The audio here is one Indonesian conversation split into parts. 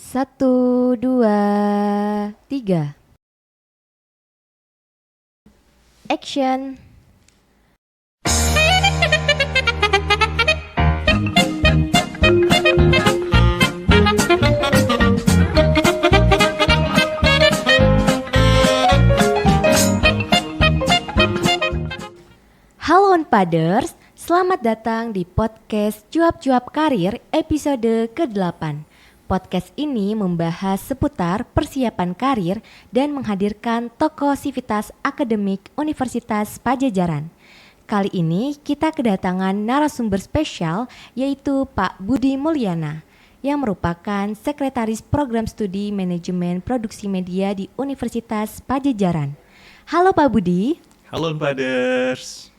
Satu, dua, tiga. Action. Halo Unpaders, selamat datang di podcast Cuap-Cuap Karir episode ke-8. Podcast ini membahas seputar persiapan karir dan menghadirkan tokoh sivitas akademik Universitas Padjadjaran. Kali ini kita kedatangan narasumber spesial yaitu Pak Budi Mulyana yang merupakan Sekretaris Program Studi Manajemen Produksi Media di Universitas Padjadjaran. Halo Pak Budi. Halo Unpaders.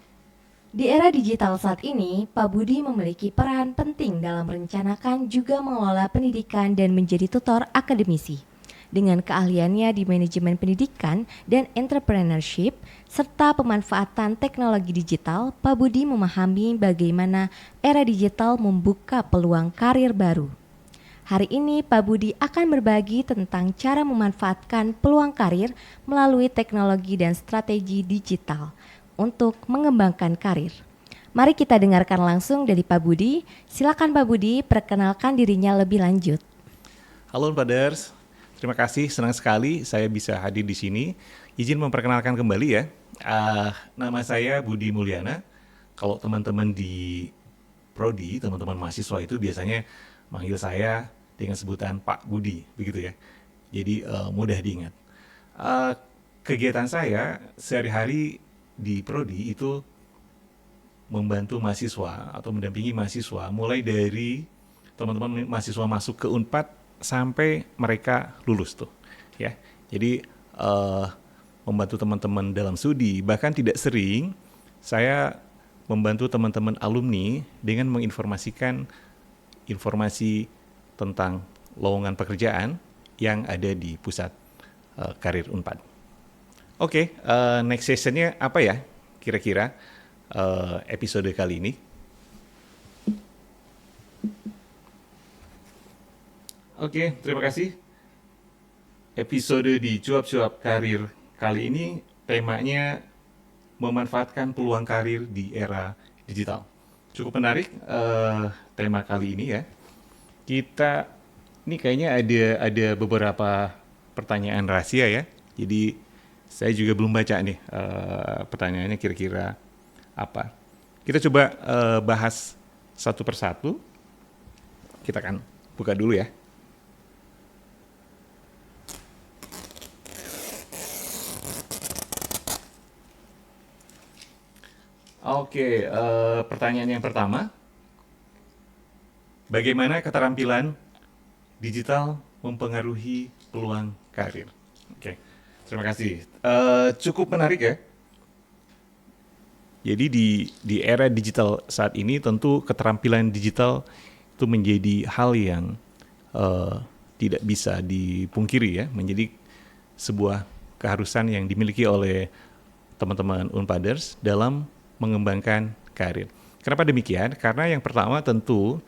Di era digital saat ini, Pak Budi memiliki peran penting dalam merencanakan juga mengelola pendidikan dan menjadi tutor akademisi. Dengan keahliannya di manajemen pendidikan dan entrepreneurship, serta pemanfaatan teknologi digital, Pak Budi memahami bagaimana era digital membuka peluang karir baru. Hari ini Pak Budi akan berbagi tentang cara memanfaatkan peluang karir melalui teknologi dan strategi digital untuk mengembangkan karir. Mari kita dengarkan langsung dari Pak Budi. Silakan Pak Budi, perkenalkan dirinya lebih lanjut. Halo Unpaders. Terima kasih, senang sekali saya bisa hadir di sini. Izin memperkenalkan kembali ya. Nama saya Budi Mulyana. Kalau teman-teman di Prodi, teman-teman mahasiswa itu biasanya manggil saya dengan sebutan Pak Budi, begitu ya. Jadi mudah diingat. Kegiatan saya sehari-hari di Prodi itu membantu mahasiswa atau mendampingi mahasiswa mulai dari teman-teman mahasiswa masuk ke Unpad sampai mereka lulus tuh ya. Jadi membantu teman-teman dalam studi, bahkan tidak sering saya membantu teman-teman alumni dengan menginformasikan informasi tentang lowongan pekerjaan yang ada di pusat karir Unpad. Oke, next sessionnya apa ya kira-kira episode kali ini? Oke, terima kasih. Episode di Cuap-Cuap Karir kali ini temanya memanfaatkan peluang karir di era digital. Cukup menarik tema kali ini ya. Kita ini kayaknya ada beberapa pertanyaan rahasia ya. Jadi saya juga belum baca nih pertanyaannya kira-kira apa. Kita coba bahas satu persatu. Kita akan buka dulu ya. Oke, pertanyaan yang pertama. Bagaimana keterampilan digital mempengaruhi peluang karir? Oke. Terima kasih. Cukup menarik ya. Jadi di era digital saat ini tentu keterampilan digital itu menjadi hal yang tidak bisa dipungkiri ya, menjadi sebuah keharusan yang dimiliki oleh teman-teman Unpaders dalam mengembangkan karir. Kenapa demikian? Karena yang pertama tentu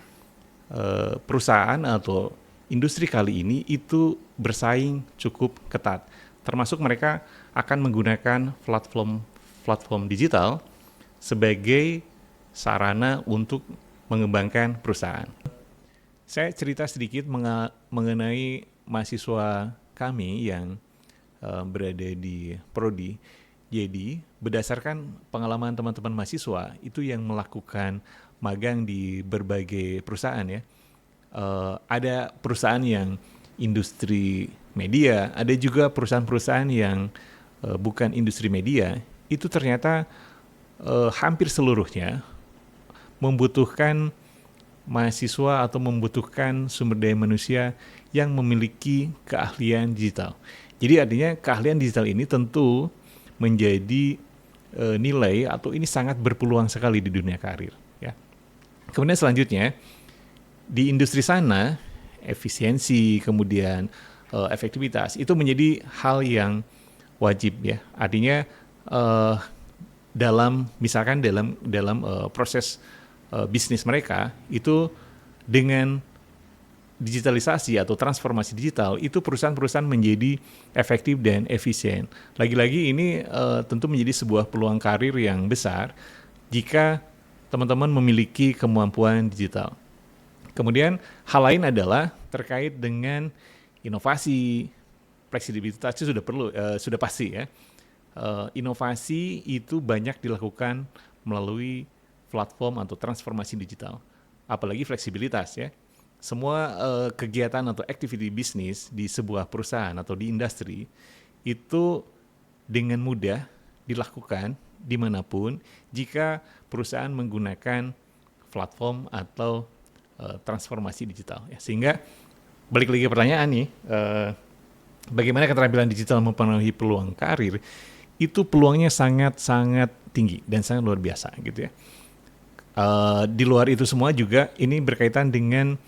perusahaan atau industri kali ini itu bersaing cukup ketat. Termasuk mereka akan menggunakan platform digital sebagai sarana untuk mengembangkan perusahaan. Saya cerita sedikit mengenai mahasiswa kami yang berada di Prodi. Jadi berdasarkan pengalaman teman-teman mahasiswa itu yang melakukan magang di berbagai perusahaan ya. Ada perusahaan yang industri media, ada juga perusahaan-perusahaan yang bukan industri media, itu ternyata hampir seluruhnya membutuhkan mahasiswa atau membutuhkan sumber daya manusia yang memiliki keahlian digital. Jadi artinya keahlian digital ini tentu menjadi nilai atau ini sangat berpeluang sekali di dunia karir. Ya. Kemudian selanjutnya, di industri sana, efisiensi, kemudian efektivitas itu menjadi hal yang wajib ya. Artinya misalkan dalam proses bisnis mereka itu dengan digitalisasi atau transformasi digital, itu perusahaan-perusahaan menjadi efektif dan efisien. Lagi-lagi ini tentu menjadi sebuah peluang karir yang besar jika teman-teman memiliki kemampuan digital. Kemudian hal lain adalah terkait dengan inovasi, fleksibilitas itu sudah pasti ya. Inovasi itu banyak dilakukan melalui platform atau transformasi digital, apalagi fleksibilitas ya. Semua kegiatan atau activity bisnis di sebuah perusahaan atau di industri itu dengan mudah dilakukan dimanapun jika perusahaan menggunakan platform atau transformasi digital. Ya. Sehingga balik lagi ke pertanyaan nih, bagaimana keterampilan digital mempengaruhi peluang karir? Itu peluangnya sangat-sangat tinggi dan sangat luar biasa gitu ya. Di luar itu semua juga ini berkaitan dengan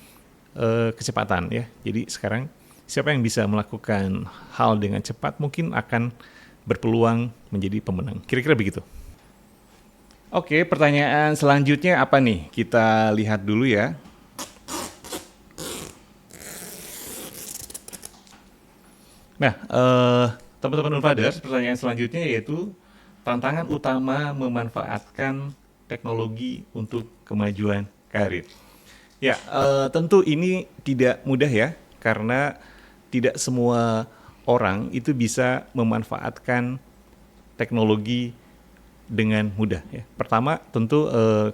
kecepatan ya. Jadi sekarang siapa yang bisa melakukan hal dengan cepat mungkin akan berpeluang menjadi pemenang. Kira-kira begitu. Oke, pertanyaan selanjutnya apa nih? Kita lihat dulu ya. Nah, teman-teman Unpaders, pertanyaan selanjutnya yaitu tantangan utama memanfaatkan teknologi untuk kemajuan karir. Ya, tentu ini tidak mudah ya, karena tidak semua orang itu bisa memanfaatkan teknologi dengan mudah. Ya. Pertama, tentu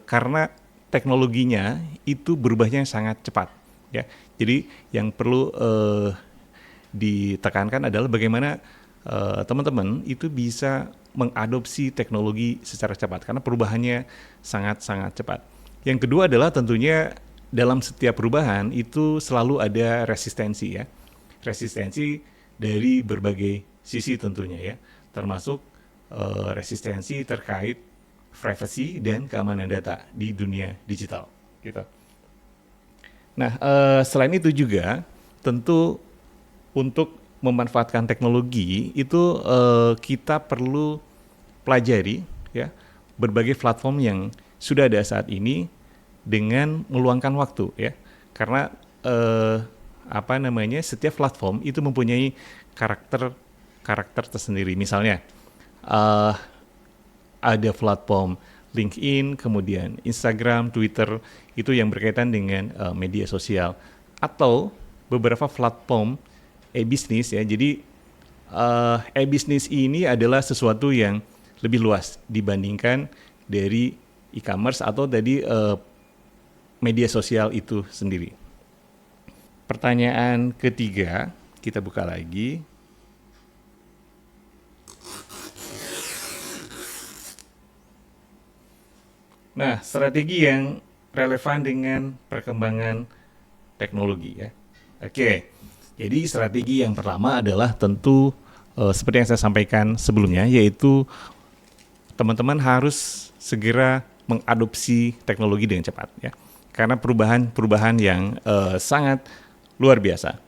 karena teknologinya itu berubahnya sangat cepat. Ya, jadi yang perlu ditekankan adalah bagaimana teman-teman itu bisa mengadopsi teknologi secara cepat, karena perubahannya sangat-sangat cepat. Yang kedua adalah tentunya dalam setiap perubahan itu selalu ada resistensi ya. Resistensi dari berbagai sisi tentunya ya. Termasuk resistensi terkait privasi dan keamanan data di dunia digital gitu. Nah, selain itu juga tentu untuk memanfaatkan teknologi itu kita perlu pelajari ya berbagai platform yang sudah ada saat ini dengan meluangkan waktu ya, karena setiap platform itu mempunyai karakter tersendiri. Misalnya ada platform LinkedIn, kemudian Instagram, Twitter itu yang berkaitan dengan media sosial, atau beberapa platform e-bisnis ya. Jadi e-bisnis ini adalah sesuatu yang lebih luas dibandingkan dari e-commerce atau dari media sosial itu sendiri. Pertanyaan ketiga, kita buka lagi. Nah, strategi yang relevan dengan perkembangan teknologi ya. Oke, jadi strategi yang pertama adalah tentu seperti yang saya sampaikan sebelumnya, yaitu teman-teman harus segera mengadopsi teknologi dengan cepat ya. Karena perubahan yang sangat luar biasa.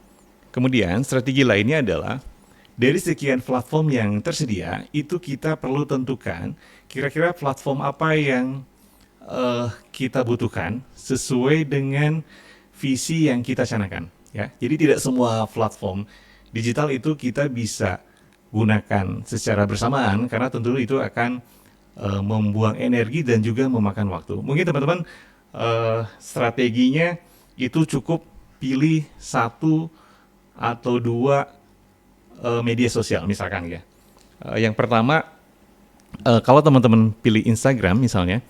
Kemudian strategi lainnya adalah dari sekian platform yang tersedia, itu kita perlu tentukan kira-kira platform apa yang kita butuhkan sesuai dengan visi yang kita canangkan. Ya. Jadi tidak semua platform digital itu kita bisa gunakan secara bersamaan, karena tentu itu akan membuang energi dan juga memakan waktu. Mungkin teman-teman strateginya itu cukup pilih 1 atau 2 media sosial misalkan ya. Yang pertama, kalau teman-teman pilih Instagram misalnya,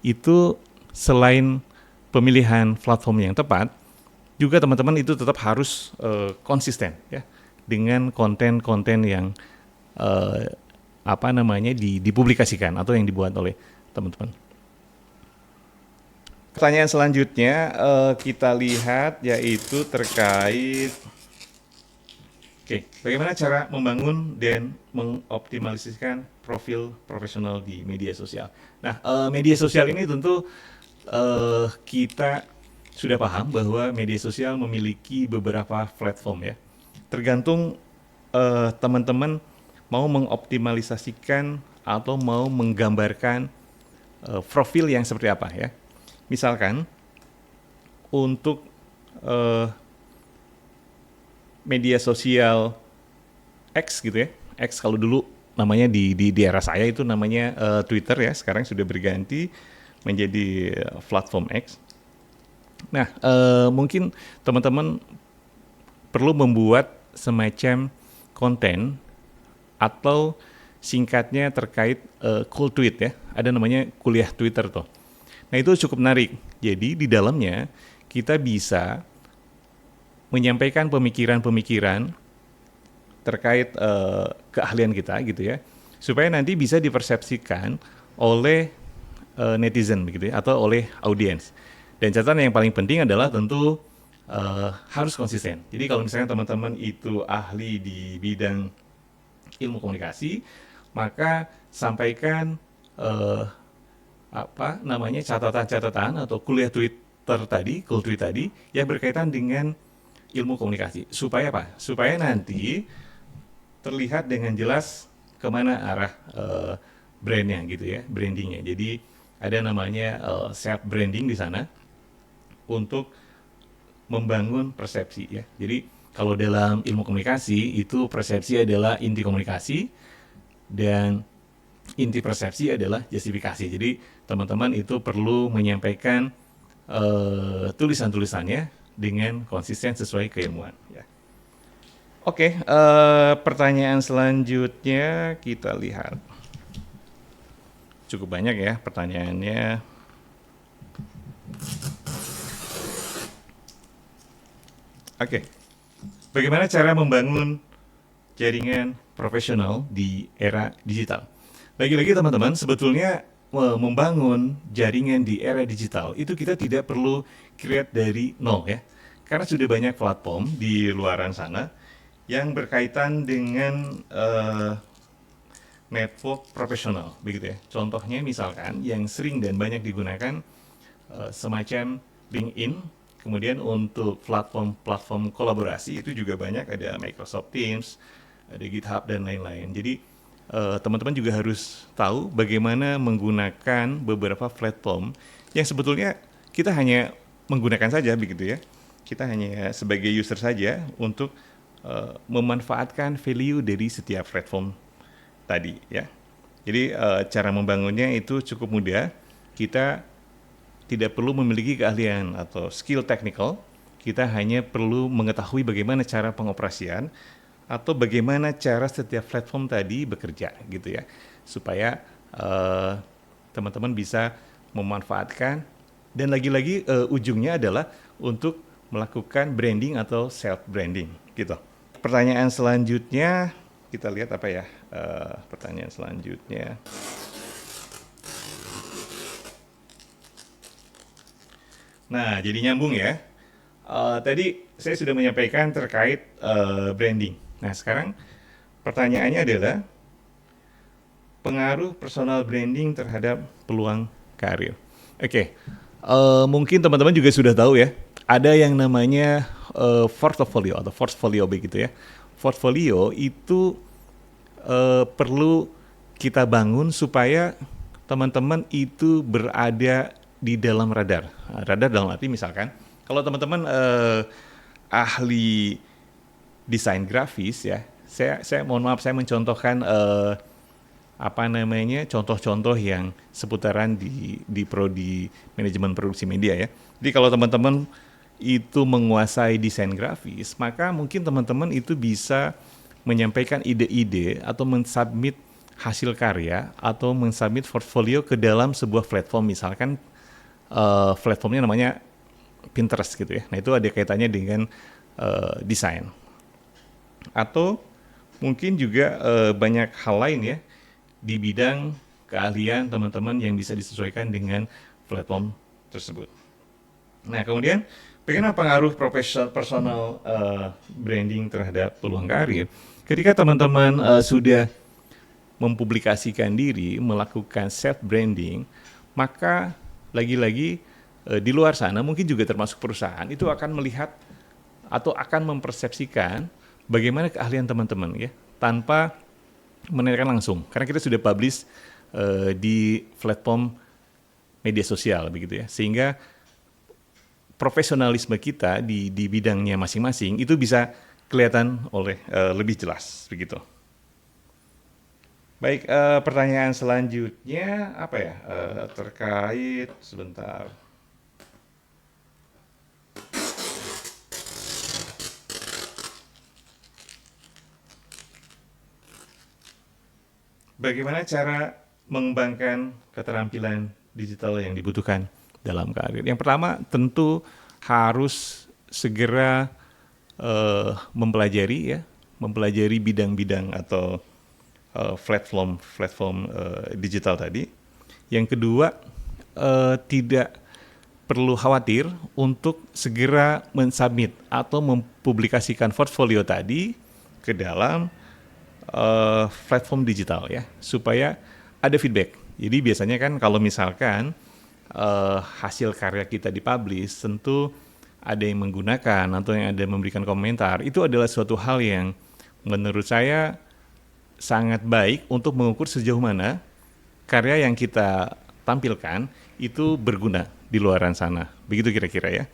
itu selain pemilihan platform yang tepat, juga teman-teman itu tetap harus konsisten ya dengan konten-konten yang dipublikasikan atau yang dibuat oleh teman-teman. Pertanyaan selanjutnya kita lihat yaitu terkait bagaimana cara membangun dan mengoptimalisasikan profil profesional di media sosial. Nah, media sosial ini tentu kita sudah paham bahwa media sosial memiliki beberapa platform ya. Tergantung teman-teman mau mengoptimalisasikan atau mau menggambarkan profil yang seperti apa ya. Misalkan untuk media sosial X gitu ya. X kalau dulu namanya di era saya itu namanya Twitter ya, sekarang sudah berganti menjadi platform X. Nah, mungkin teman-teman perlu membuat semacam konten atau singkatnya terkait cool tweet ya. Ada namanya kuliah Twitter tuh. Nah, itu cukup menarik. Jadi di dalamnya kita bisa menyampaikan pemikiran-pemikiran terkait keahlian kita gitu ya, supaya nanti bisa dipersepsikan oleh netizen begitu ya, atau oleh audiens. Dan catatan yang paling penting adalah tentu harus konsisten. Jadi kalau misalnya teman-teman itu ahli di bidang ilmu komunikasi, maka sampaikan catatan-catatan atau kuliah Twitter tadi, cool tweet tadi yang berkaitan dengan ilmu komunikasi. Supaya apa? Supaya nanti terlihat dengan jelas kemana arah brandnya gitu ya, brandingnya. Jadi ada namanya self branding di sana untuk membangun persepsi ya. Jadi kalau dalam ilmu komunikasi itu persepsi adalah inti komunikasi dan inti persepsi adalah justifikasi. Jadi teman-teman itu perlu menyampaikan tulisan-tulisannya dengan konsisten sesuai keilmuan ya. Oke, pertanyaan selanjutnya kita lihat. Cukup banyak ya pertanyaannya. Oke, bagaimana cara membangun jaringan profesional di era digital? Lagi-lagi teman-teman, sebetulnya membangun jaringan di era digital itu kita tidak perlu create dari nol ya. Karena sudah banyak platform di luaran sana yang berkaitan dengan network profesional begitu ya. Contohnya misalkan yang sering dan banyak digunakan semacam LinkedIn. Kemudian untuk platform-platform kolaborasi itu juga banyak, ada Microsoft Teams, ada GitHub dan lain-lain. Jadi teman-teman juga harus tahu bagaimana menggunakan beberapa platform yang sebetulnya kita hanya menggunakan saja begitu ya. Kita hanya sebagai user saja untuk memanfaatkan value dari setiap platform tadi ya. Jadi cara membangunnya itu cukup mudah. Kita tidak perlu memiliki keahlian atau skill technical, kita hanya perlu mengetahui bagaimana cara pengoperasian atau bagaimana cara setiap platform tadi bekerja gitu ya, supaya teman-teman bisa memanfaatkan dan lagi-lagi ujungnya adalah untuk melakukan branding atau self branding gitu. Pertanyaan selanjutnya kita lihat apa ya? Pertanyaan selanjutnya. Nah, jadi nyambung ya. Tadi saya sudah menyampaikan terkait branding. Nah, sekarang pertanyaannya adalah pengaruh personal branding terhadap peluang karir. Oke, mungkin teman-teman juga sudah tahu ya, ada yang namanya portfolio atau portfolio begitu ya. Portfolio itu perlu kita bangun supaya teman-teman itu berada di dalam radar. Radar dalam arti misalkan, kalau teman-teman ahli desain grafis ya, saya mohon maaf saya mencontohkan contoh-contoh yang seputaran di prodi manajemen produksi media ya. Jadi kalau teman-teman itu menguasai desain grafis, maka mungkin teman-teman itu bisa menyampaikan ide-ide atau mensubmit hasil karya atau mensubmit portfolio ke dalam sebuah platform, misalkan platformnya namanya Pinterest gitu ya. Nah itu ada kaitannya dengan desain. Atau mungkin juga banyak hal lain ya di bidang keahlian teman-teman yang bisa disesuaikan dengan platform tersebut. Nah kemudian bagaimana pengaruh personal branding terhadap peluang karir? Ketika teman-teman sudah mempublikasikan diri, melakukan self branding, maka lagi-lagi di luar sana mungkin juga termasuk perusahaan itu akan melihat atau akan mempersepsikan bagaimana keahlian teman-teman ya, tanpa menanyakan langsung, karena kita sudah publish di platform media sosial begitu ya, sehingga profesionalisme kita di bidangnya masing-masing itu bisa kelihatan oleh lebih jelas begitu. Baik, pertanyaan selanjutnya apa ya? Terkait sebentar. Bagaimana cara mengembangkan keterampilan digital yang dibutuhkan dalam karir? Yang pertama tentu harus segera mempelajari bidang-bidang atau platform digital tadi. Yang kedua, tidak perlu khawatir untuk segera mensubmit atau mempublikasikan portfolio tadi ke dalam platform digital ya, supaya ada feedback. Jadi biasanya kan kalau misalkan hasil karya kita dipublish, tentu ada yang menggunakan atau yang ada memberikan komentar, itu adalah suatu hal yang menurut saya sangat baik untuk mengukur sejauh mana karya yang kita tampilkan itu berguna di luaran sana. Begitu kira-kira ya.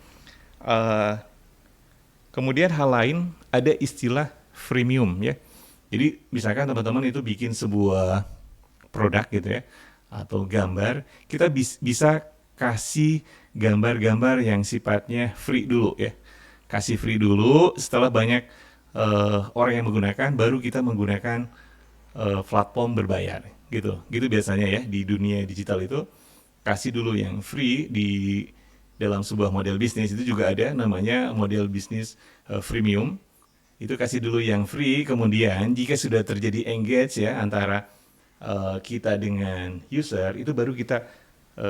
Kemudian hal lain, ada istilah freemium ya. Jadi misalkan teman-teman itu bikin sebuah produk gitu ya, atau gambar, kita bisa kasih gambar-gambar yang sifatnya free dulu ya. Kasih free dulu, setelah banyak orang yang menggunakan, baru kita menggunakan platform berbayar gitu. Gitu biasanya ya di dunia digital itu, kasih dulu yang free di dalam sebuah model bisnis. Itu juga ada namanya model bisnis freemium. Itu kasih dulu yang free, kemudian jika sudah terjadi engage ya antara kita dengan user, itu baru kita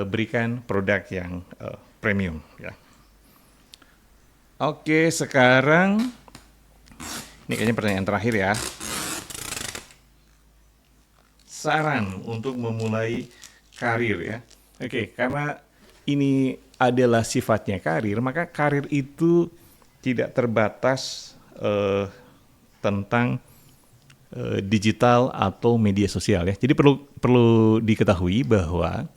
berikan produk yang premium ya. Oke, sekarang ini kayaknya pertanyaan terakhir ya. Saran untuk memulai karir ya. Oke, karena ini adalah sifatnya karir, maka karir itu tidak terbatas tentang digital atau media sosial ya. Jadi perlu diketahui bahwa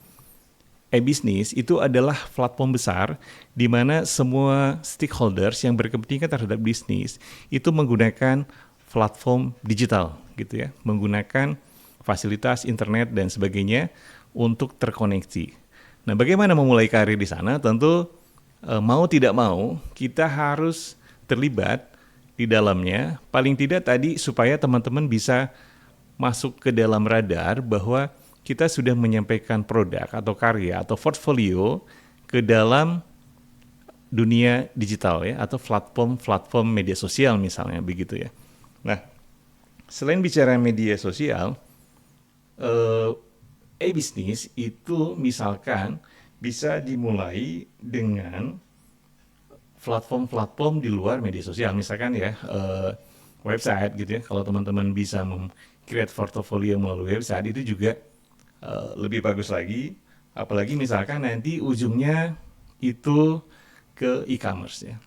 e-business itu adalah platform besar di mana semua stakeholders yang berkepentingan terhadap bisnis itu menggunakan platform digital gitu ya, menggunakan fasilitas internet dan sebagainya untuk terkoneksi. Nah, bagaimana memulai karir di sana? Tentu mau tidak mau kita harus terlibat di dalamnya, paling tidak tadi supaya teman-teman bisa masuk ke dalam radar bahwa kita sudah menyampaikan produk atau karya atau portfolio ke dalam dunia digital ya, atau platform media sosial misalnya begitu ya. Nah, selain bicara media sosial, e-business itu misalkan bisa dimulai dengan platform di luar media sosial, misalkan ya website gitu ya. Kalau teman-teman bisa create portfolio melalui website, itu juga lebih bagus lagi. Apalagi misalkan nanti ujungnya itu ke e-commerce ya.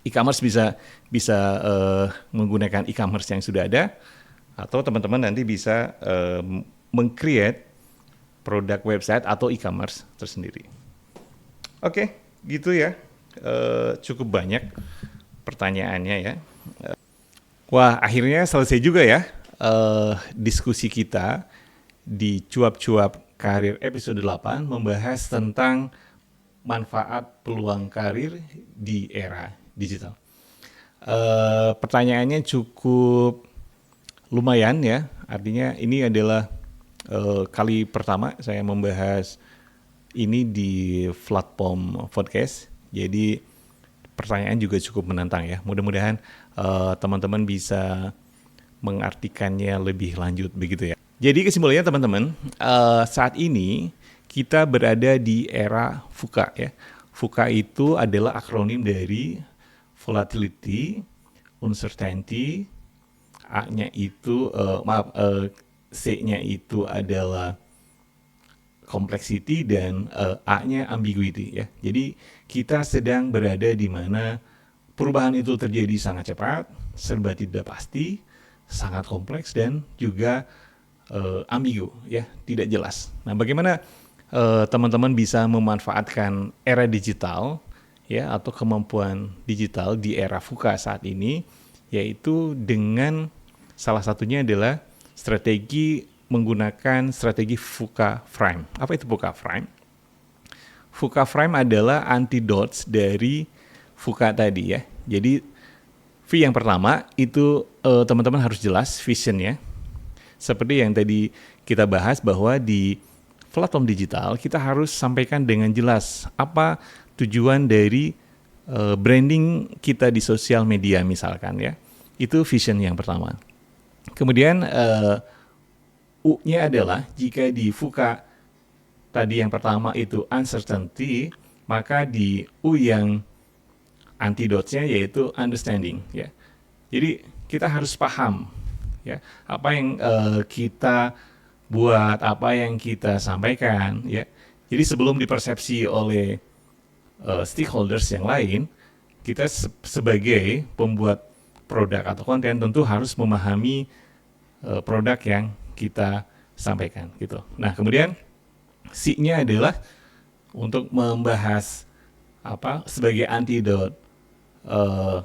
E-commerce bisa menggunakan e-commerce yang sudah ada, atau teman-teman nanti bisa meng-create produk website atau e-commerce tersendiri. Oke, gitu ya. Cukup banyak pertanyaannya ya. Wah, akhirnya selesai juga ya diskusi kita di Cuap-Cuap Karir episode 8 membahas tentang manfaat peluang karir di era digital. Pertanyaannya cukup lumayan ya, artinya ini adalah kali pertama saya membahas ini di platform podcast. Jadi pertanyaan juga cukup menantang ya. Mudah-mudahan teman-teman bisa mengartikannya lebih lanjut begitu ya. Jadi kesimpulannya teman-teman, saat ini kita berada di era VUCA ya. VUCA itu adalah akronim dari volatility, uncertainty, A-nya itu C-nya itu adalah complexity, dan A-nya ambiguity ya. Jadi kita sedang berada di mana perubahan itu terjadi sangat cepat, serba tidak pasti, sangat kompleks, dan juga ambigu ya, tidak jelas. Nah, bagaimana teman-teman bisa memanfaatkan era digital ya, atau kemampuan digital di era VUCA saat ini? yaitu dengan salah satunya adalah menggunakan strategi VUCA frame. Apa itu VUCA frame? VUCA frame adalah antidotes dari VUCA tadi ya. Jadi V yang pertama itu teman-teman harus jelas visionnya. Seperti yang tadi kita bahas bahwa di platform digital kita harus sampaikan dengan jelas apa tujuan dari branding kita di sosial media misalkan ya. Itu vision yang pertama. Kemudian U-nya adalah jika di VUCA tadi yang pertama itu uncertainty, maka di U yang antidotesnya yaitu understanding ya. Jadi kita harus paham ya apa yang kita buat, apa yang kita sampaikan ya. Jadi sebelum dipersepsi oleh stakeholders yang lain, kita sebagai pembuat produk atau konten tentu harus memahami produk yang kita sampaikan gitu. Nah, kemudian C-nya adalah untuk membahas sebagai antidote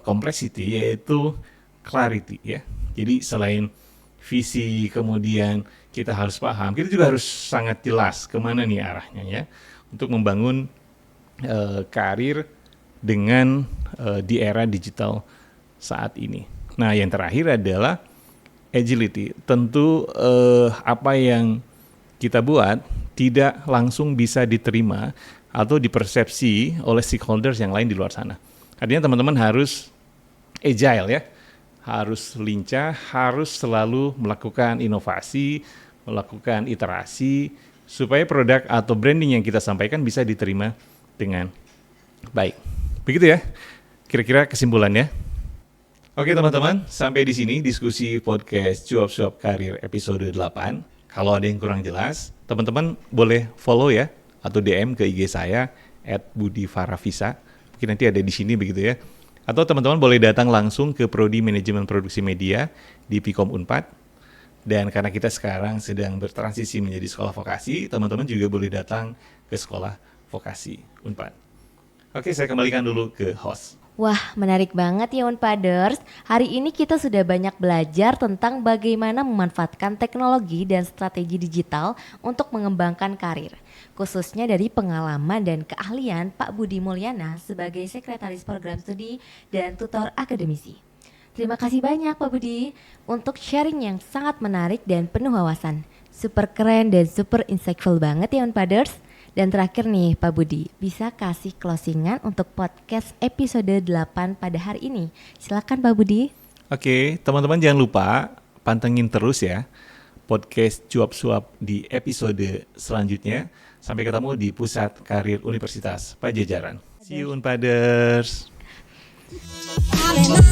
complexity, yaitu clarity ya. Jadi selain visi, kemudian kita harus paham, kita juga harus sangat jelas kemana nih arahnya ya, untuk membangun karir dengan di era digital saat ini. Nah, yang terakhir adalah agility. Tentu apa yang kita buat tidak langsung bisa diterima atau dipersepsi oleh stakeholders yang lain di luar sana. Artinya teman-teman harus agile ya, harus lincah, harus selalu melakukan inovasi, melakukan iterasi, supaya produk atau branding yang kita sampaikan bisa diterima dengan baik. Begitu ya, kira-kira kesimpulannya. Oke teman-teman, sampai di sini diskusi podcast Cuap-Cuap Karir episode 8. Kalau ada yang kurang jelas, teman-teman boleh follow ya, atau DM ke IG saya @budifaravisa. Mungkin nanti ada di sini begitu ya. Atau teman-teman boleh datang langsung ke Prodi Manajemen Produksi Media di Pikom Unpad. Dan karena kita sekarang sedang bertransisi menjadi sekolah vokasi, teman-teman juga boleh datang ke sekolah vokasi Unpad. Oke, saya kembalikan dulu ke host. Wah, menarik banget ya Unpaders. Hari ini kita sudah banyak belajar tentang bagaimana memanfaatkan teknologi dan strategi digital untuk mengembangkan karir. Khususnya dari pengalaman dan keahlian Pak Budi Mulyana sebagai Sekretaris Program Studi dan Tutor Akademisi. Terima kasih banyak Pak Budi untuk sharing yang sangat menarik dan penuh wawasan. Super keren dan super insightful banget ya Unpaders. Dan terakhir nih Pak Budi, bisa kasih closingan untuk podcast episode 8 pada hari ini. Silakan Pak Budi. Oke, teman-teman jangan lupa pantengin terus ya podcast Cuap-Cuap di episode selanjutnya. Sampai ketemu di Pusat Karir Universitas Pajajaran. See you Unpaders. Hallelujah.